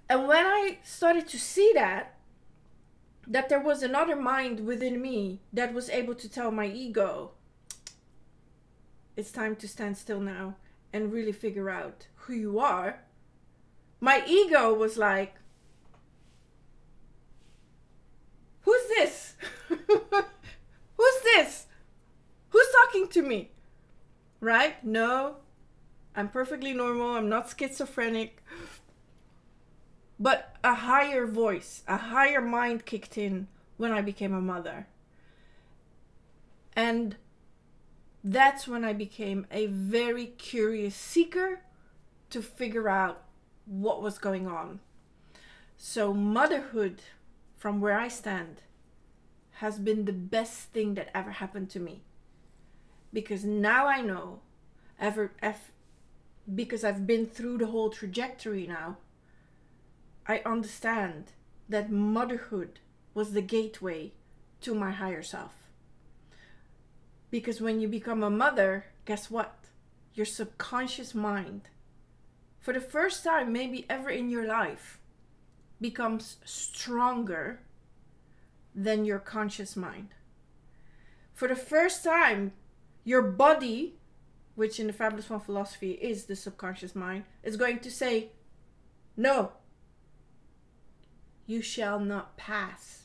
And when I started to see that there was another mind within me that was able to tell my ego, it's time to stand still now and really figure out who you are. My ego was like, who's this? Who's this? Who's talking to me? Right? No, I'm perfectly normal. I'm not schizophrenic. But a higher voice, a higher mind kicked in when I became a mother. And that's when I became a very curious seeker to figure out what was going on. So motherhood, from where I stand, has been the best thing that ever happened to me. Because now I know, because I've been through the whole trajectory now, I understand that motherhood was the gateway to my higher self. Because when you become a mother, guess what? Your subconscious mind, for the first time maybe ever in your life, becomes stronger than your conscious mind. For the first time, your body, which in the Fabulous One philosophy is the subconscious mind, is going to say, no, you shall not pass.